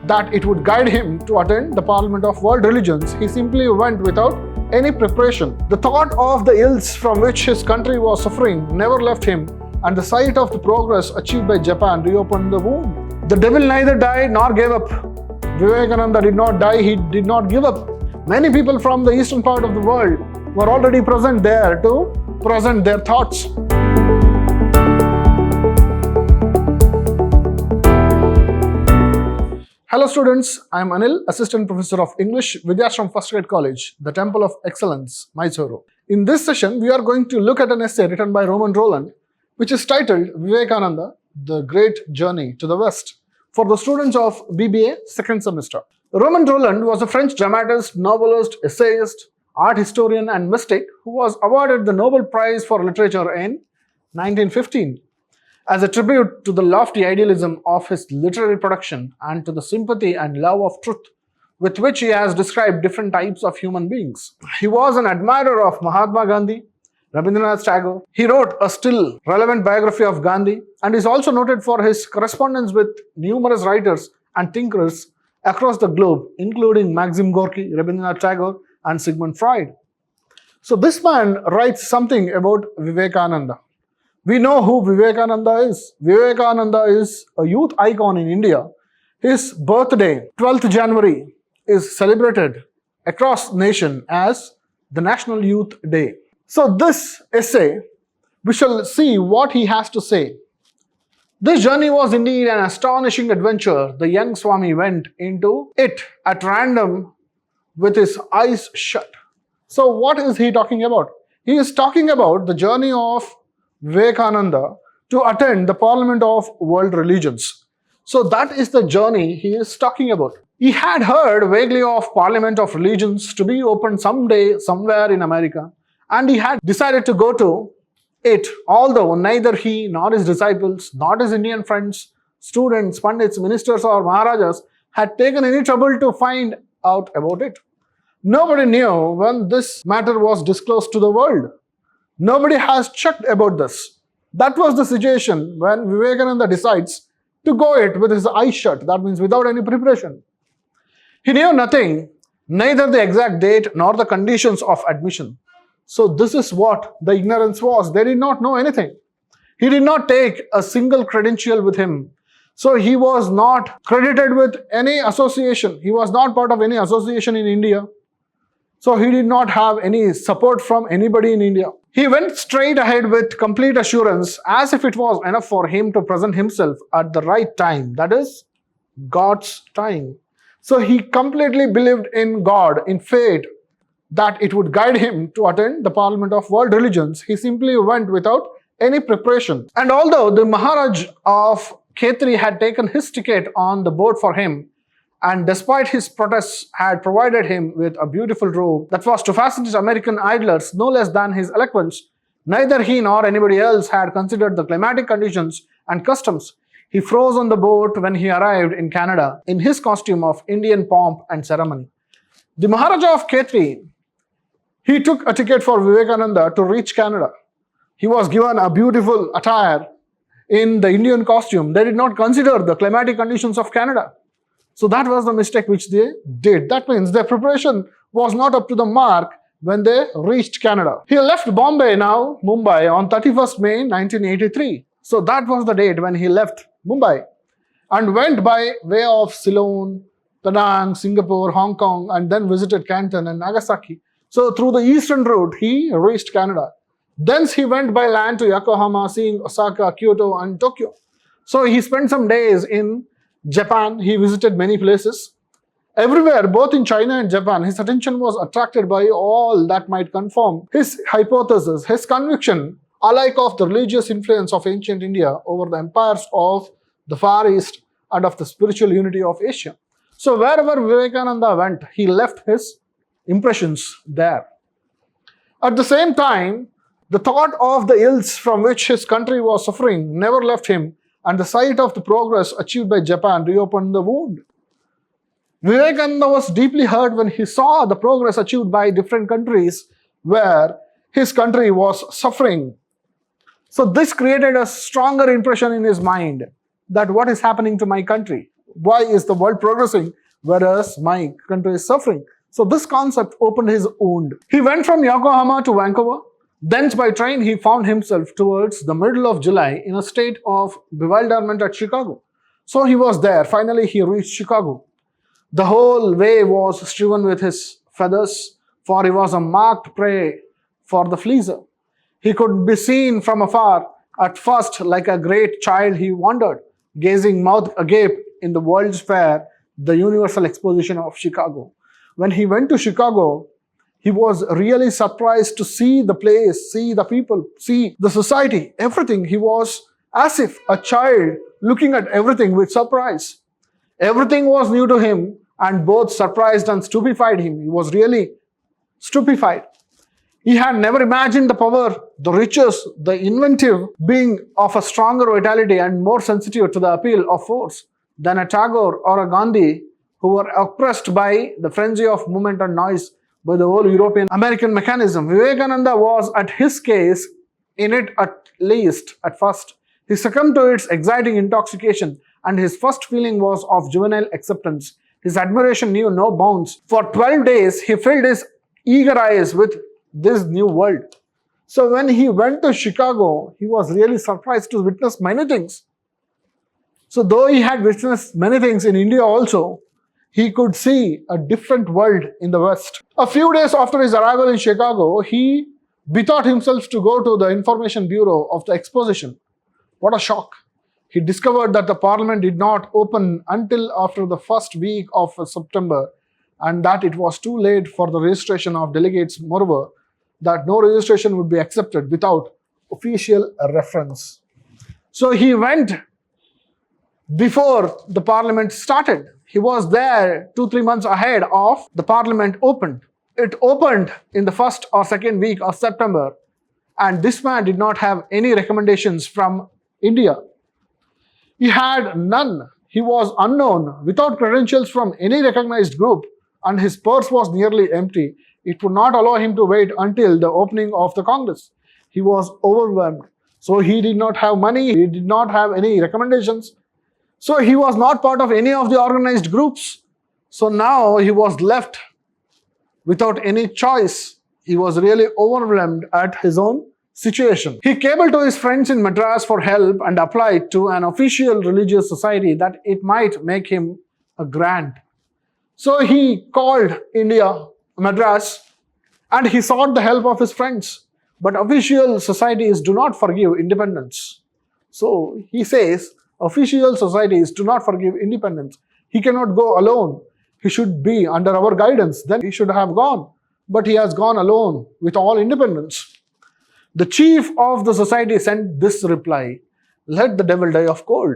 that it would guide him to attend the Parliament of World Religions, he simply went without any preparation. The thought of the ills from which his country was suffering never left him, and the sight of the progress achieved by Japan reopened the wound. The devil neither died nor gave up. Vivekananda did not die, he did not give up. Many people from the eastern part of the world were already present there to present their thoughts. Hello students, I am Anil, Assistant Professor of English, Vidhyaashram First Grade College, the Temple of Excellence, MYSURU. In this session, we are going to look at an essay written by Roman Roland, which is titled Vivekananda, The Great Journey to the West, for the students of BBA second semester. Roman Roland was a French dramatist, novelist, essayist, art historian and mystic who was awarded the Nobel Prize for Literature in 1915. As a tribute to the lofty idealism of his literary production and to the sympathy and love of truth with which he has described different types of human beings. He was an admirer of Mahatma Gandhi, Rabindranath Tagore. He wrote a still relevant biography of Gandhi and is also noted for his correspondence with numerous writers and thinkers across the globe, including Maxim Gorky, Rabindranath Tagore, and Sigmund Freud. So this man writes something about Vivekananda. We know who Vivekananda is. Vivekananda is a youth icon in India. His birthday, 12th January, is celebrated across the nation as the National Youth Day. So this essay, we shall see what he has to say. This journey was indeed an astonishing adventure. The young Swami went into it at random with his eyes shut. So what is he talking about? He is talking about the journey of Vivekananda to attend the Parliament of World Religions. So that is the journey he is talking about. He had heard vaguely of Parliament of Religions to be opened someday somewhere in America, and he had decided to go to it, although neither he nor his disciples, nor his Indian friends, students, pandits, ministers or maharajas had taken any trouble to find out about it. Nobody knew when this matter was disclosed to the world. Nobody has checked about this. That was the situation when Vivekananda decides to go it with his eyes shut. That means without any preparation. He knew nothing, neither the exact date nor the conditions of admission. So this is what the ignorance was. They did not know anything. He did not take a single credential with him. So he was not credited with any association. He was not part of any association in India. So he did not have any support from anybody in India. He went straight ahead with complete assurance as if it was enough for him to present himself at the right time. That is, God's time. So he completely believed in God, in fate, that it would guide him to attend the Parliament of World Religions. He simply went without any preparation. And although the Maharaj of Khetri had taken his ticket on the board for him, and despite his protests had provided him with a beautiful robe that was to fascinate American idlers no less than his eloquence, neither he nor anybody else had considered the climatic conditions and customs. He froze on the boat when he arrived in Canada in his costume of Indian pomp and ceremony. The Maharaja of Khetri, he took a ticket for Vivekananda to reach Canada. He was given a beautiful attire in the Indian costume. They did not consider the climatic conditions of Canada. So that was the mistake which they did. That means their preparation was not up to the mark when they reached Canada. He left Bombay, now Mumbai, on 31st May 1983. So that was the date when he left Mumbai and went by way of Ceylon, Penang, Singapore, Hong Kong, and then visited Canton and Nagasaki. So through the eastern route, he reached Canada. Thence he went by land to Yokohama, seeing Osaka, Kyoto, and Tokyo. So he spent some days in Japan. He visited many places. Everywhere, both in China and Japan, his attention was attracted by all that might confirm his hypothesis, his conviction, alike of the religious influence of ancient India over the empires of the Far East and of the spiritual unity of Asia. So wherever Vivekananda went, he left his impressions there. At the same time, the thought of the ills from which his country was suffering never left him, and the sight of the progress achieved by Japan reopened the wound. Vivekananda was deeply hurt when he saw the progress achieved by different countries where his country was suffering. So this created a stronger impression in his mind that what is happening to my country? Why is the world progressing whereas my country is suffering? So this concept opened his wound. He went from Yokohama to Vancouver. Thence by train he found himself towards the middle of July in a state of bewilderment at Chicago. So he was there. Finally he reached Chicago. The whole way was strewn with his feathers, for he was a marked prey for the fleecer. He could be seen from afar. At first, like a great child, he wandered, gazing mouth agape in the World's Fair, the Universal Exposition of Chicago. When he went to Chicago, he was really surprised to see the place, see the people, see the society, everything. He was as if a child looking at everything with surprise. Everything was new to him, and both surprised and stupefied him. He was really stupefied. He had never imagined the power, the riches, the inventive being of a stronger vitality and more sensitive to the appeal of force than a Tagore or a Gandhi, who were oppressed by the frenzy of movement and noise by the whole European American mechanism. Vivekananda was at his case in it, at least at first. He succumbed to its exciting intoxication, and his first feeling was of juvenile acceptance. His admiration knew no bounds. For 12 days, he filled his eager eyes with this new world. So when he went to Chicago, he was really surprised to witness many things. So though he had witnessed many things in India also, he could see a different world in the West. A few days after his arrival in Chicago, he bethought himself to go to the information bureau of the exposition. What a shock! He discovered that the parliament did not open until after the first week of September, and that it was too late for the registration of delegates. Moreover, that no registration would be accepted without official reference. So he went before the parliament started. He was there 2-3 months ahead of the parliament opened. It opened in the first or second week of September, and this man did not have any recommendations from India. He had none. He was unknown, without credentials from any recognized group, and his purse was nearly empty. It would not allow him to wait until the opening of the Congress. He was overwhelmed. So he did not have money, he did not have any recommendations. So he was not part of any of the organized groups. So now he was left without any choice. He was really overwhelmed at his own situation. He cabled to his friends in Madras for help and applied to an official religious society that it might make him a grant. So he called India, Madras, and he sought the help of his friends. But official societies do not forgive independence. So he says, official societies do not forgive independence. He cannot go alone. He should be under our guidance. Then he should have gone. But he has gone alone with all independence. The chief of the society sent this reply: let the devil die of cold.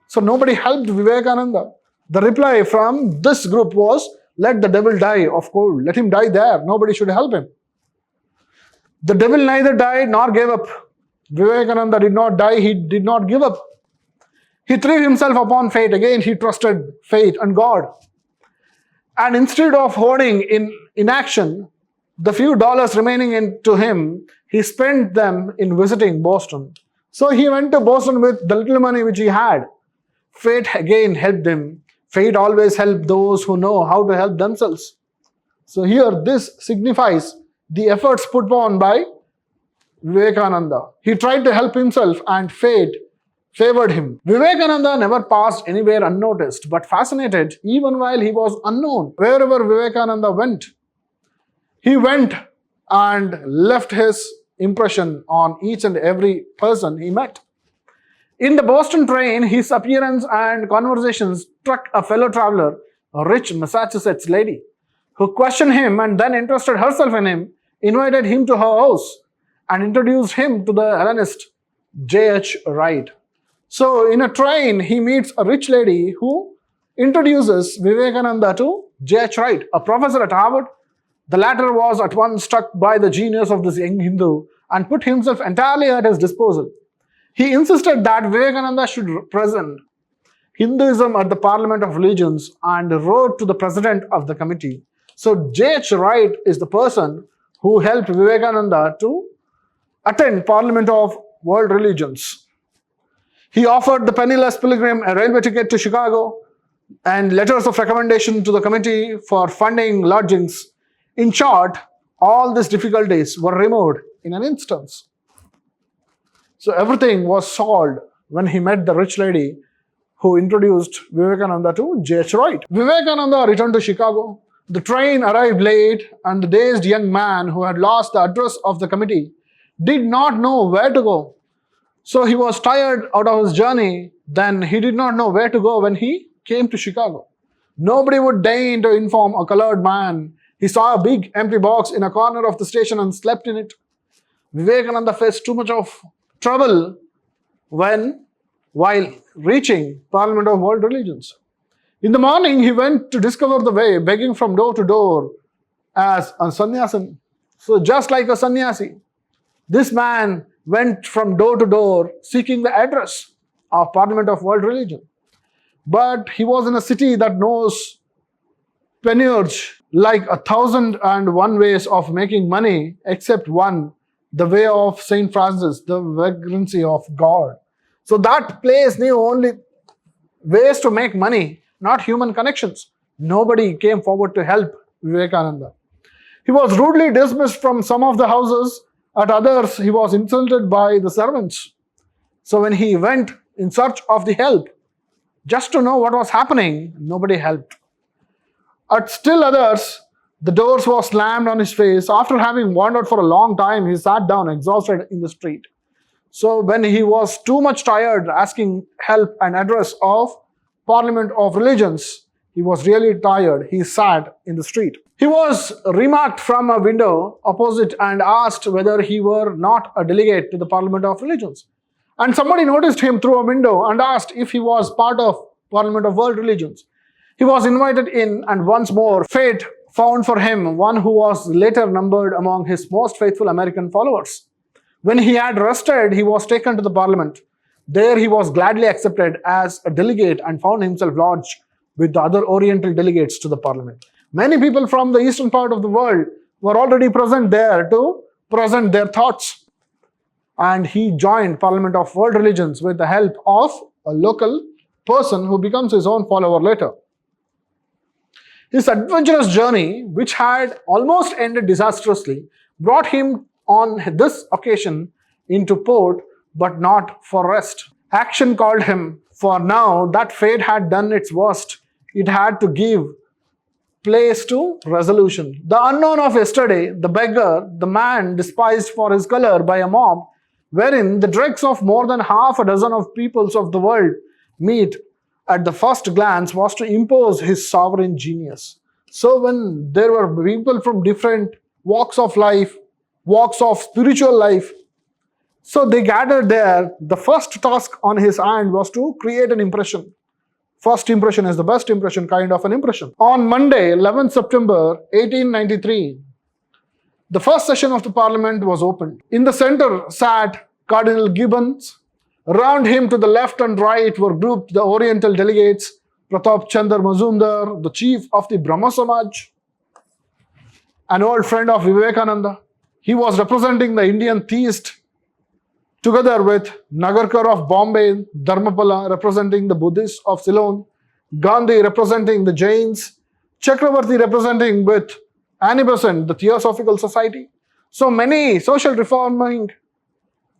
So nobody helped Vivekananda. The reply from this group was, let the devil die of cold. Let him die there. Nobody should help him. The devil neither died nor gave up. Vivekananda did not die. He did not give up. He threw himself upon fate. Again, he trusted fate and God. And instead of hoarding in inaction the few dollars remaining to him, he spent them in visiting Boston. So he went to Boston with the little money which he had. Fate again helped him. Fate always helps those who know how to help themselves. So here this signifies the efforts put on by Vivekananda. He tried to help himself and fate favored him. Vivekananda never passed anywhere unnoticed, but fascinated even while he was unknown. Wherever Vivekananda went, he went and left his impression on each and every person he met. In the Boston train, his appearance and conversations struck a fellow traveler, a rich Massachusetts lady, who questioned him and then interested herself in him, invited him to her house, and introduced him to the Hellenist J.H. Wright. So in a train, he meets a rich lady who introduces Vivekananda to J.H. Wright, a professor at Harvard. The latter was at once struck by the genius of this young Hindu and put himself entirely at his disposal. He insisted that Vivekananda should present Hinduism at the Parliament of Religions and wrote to the president of the committee. So J.H. Wright is the person who helped Vivekananda to attend Parliament of World Religions. He offered the penniless pilgrim a railway ticket to Chicago. and letters of recommendation to the committee for funding lodgings. In short, all these difficulties were removed in an instant. So everything was solved when he met the rich lady who introduced Vivekananda to J.H. Wright. Vivekananda returned to Chicago. The train arrived late, and the dazed young man who had lost the address of the committee did not know where to go. So he was tired out of his journey. Then he did not know where to go when he came to Chicago. Nobody would deign to inform a colored man. He saw a big empty box in a corner of the station and slept in it. Vivekananda faced too much of trouble while reaching Parliament of World Religions. In the morning, he went to discover the way, begging from door to door as a sannyasin. So just like a sannyasi, this man went from door to door seeking the address of Parliament of World Religion. But he was in a city that knows penurge like 1,001 ways of making money, except one, the way of Saint Francis, the vagrancy of God. So that place knew only ways to make money, not human connections. Nobody came forward to help Vivekananda. He was rudely dismissed from some of the houses. At others, he was insulted by the servants. So when he went in search of the help, just to know what was happening, nobody helped. At still others, the doors were slammed on his face. After having wandered for a long time, he sat down exhausted in the street. So when he was too much tired asking help and address of Parliament of Religions, he was really tired. He sat in the street. He was remarked from a window opposite and asked whether he were not a delegate to the Parliament of Religions. And somebody noticed him through a window and asked if he was part of Parliament of World Religions. He was invited in, and once more fate found for him one who was later numbered among his most faithful American followers. When he had rested, he was taken to the Parliament. There he was gladly accepted as a delegate and found himself lodged with the other Oriental delegates to the Parliament. Many people from the eastern part of the world were already present there to present their thoughts. And he joined Parliament of World Religions with the help of a local person who becomes his own follower later. His adventurous journey, which had almost ended disastrously, brought him on this occasion into port, but not for rest. Action called him, for now that fate had done its worst. It had to give place to resolution. The unknown of yesterday, the beggar, the man despised for his color by a mob, wherein the dregs of more than half a dozen of peoples of the world meet at the first glance, was to impose his sovereign genius. So when there were people from different walks of life, walks of spiritual life, so they gathered there, the first task on his hand was to create an impression. First impression is the best impression, kind of an impression. On Monday, 11th September 1893, the first session of the Parliament was opened. In the center sat Cardinal Gibbons. Around him to the left and right were grouped the Oriental delegates, Pratap Chandra Mazumdar, the chief of the Brahma Samaj, an old friend of Vivekananda. He was representing the Indian theist, together with Nagarkar of Bombay, Dharmapala representing the Buddhists of Ceylon, Gandhi representing the Jains, Chakravarti representing with Annie Besant, the Theosophical Society. So many social reforming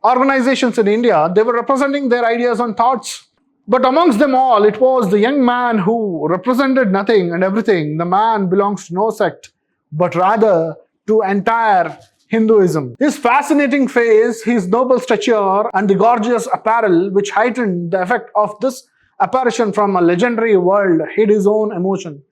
organizations in India, they were representing their ideas and thoughts. But amongst them all, it was the young man who represented nothing and everything. The man belongs to no sect, but rather to entire Hinduism. His fascinating face, his noble stature, and the gorgeous apparel, which heightened the effect of this apparition from a legendary world, hid his own emotion.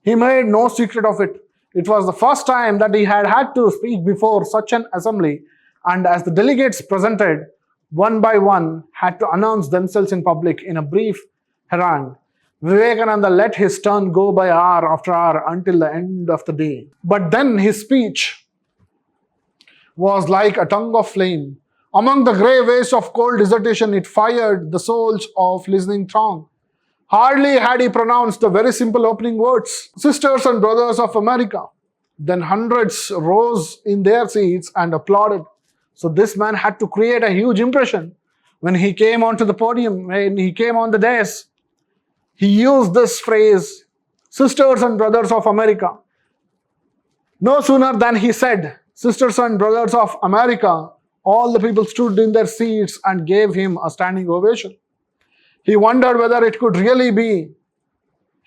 He made no secret of it. It was the first time that he had to speak before such an assembly, and as the delegates presented, one by one, had to announce themselves in public in a brief harangue, Vivekananda let his turn go by hour after hour until the end of the day. But then his speech was like a tongue of flame. Among the grey waves of cold dissertation, it fired the souls of listening throng. Hardly had he pronounced the very simple opening words, "Sisters and brothers of America," then hundreds rose in their seats and applauded. So this man had to create a huge impression when he came onto the podium, when he came on the dais. he used this phrase, sisters and brothers of America. No sooner than he said, sisters and brothers of America, all the people stood in their seats and gave him a standing ovation. He wondered whether it could really be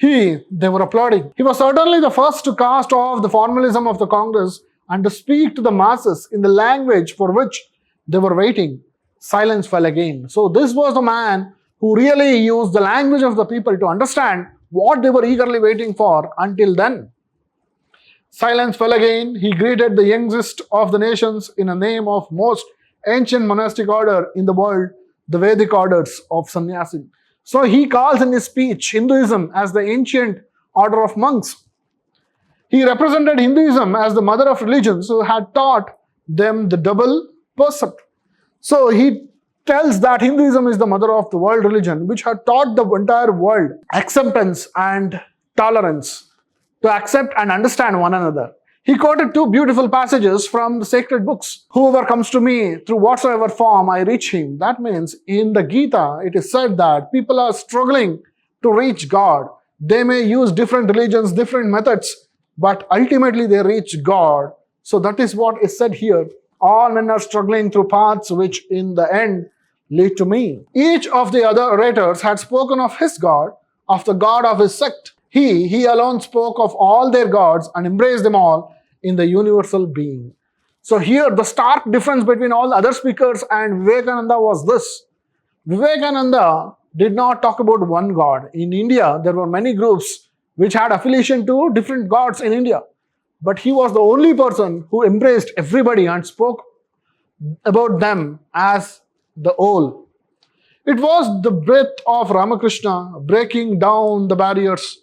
they were applauding. He was certainly the first to cast off the formalism of the Congress and to speak to the masses in the language for which they were waiting. Silence fell again. So this was the man who really used the language of the people to understand what they were eagerly waiting for until then. Silence fell again. He greeted the youngest of the nations in the name of most ancient monastic order in the world, the Vedic orders of Sannyasin. So he calls in his speech Hinduism as the ancient order of monks. He represented Hinduism as the mother of religions who had taught them the double percept. So he tells that Hinduism is the mother of the world religion, which had taught the entire world acceptance and tolerance, to accept and understand one another. He quoted two beautiful passages from the sacred books. Whoever comes to me through whatsoever form I reach him. That means in the Gita, it is said that people are struggling to reach God. They may use different religions, different methods, but ultimately they reach God. So that is what is said here. All men are struggling through paths which in the end lead to me. Each of the other orators had spoken of his God, of the God of his sect. He alone spoke of all their gods and embraced them all in the universal being. So here the stark difference between all the other speakers and Vivekananda was this. Vivekananda did not talk about one God. In India, there were many groups which had affiliation to different gods in India. But he was the only person who embraced everybody and spoke about them as the whole. It was the breath of Ramakrishna breaking down the barriers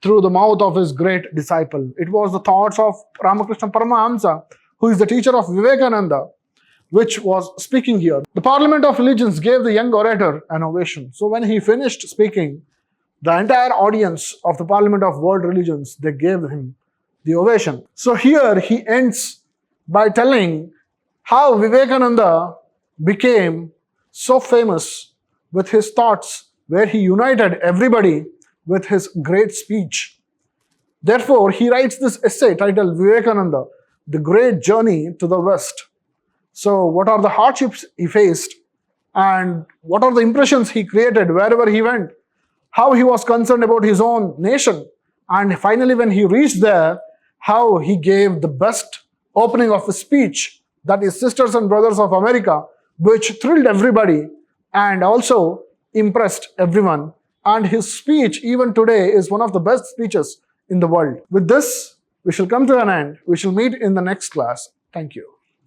through the mouth of his great disciple. It was the thoughts of Ramakrishna Paramahamsa, who is the teacher of Vivekananda, which was speaking here. The Parliament of Religions gave the young orator an ovation. So when he finished speaking, the entire audience of the Parliament of World Religions, they gave him the ovation. So here he ends by telling how Vivekananda became so famous with his thoughts, where he united everybody with his great speech. Therefore, he writes this essay titled Vivekananda, The Great Journey to the West. So, what are the hardships he faced and what are the impressions he created wherever he went? How he was concerned about his own nation, and finally when he reached there, how he gave the best opening of his speech, that is Sisters and Brothers of America, which thrilled everybody and also impressed everyone. And his speech, even today, is one of the best speeches in the world. With this, we shall come to an end. We shall meet in the next class. Thank you.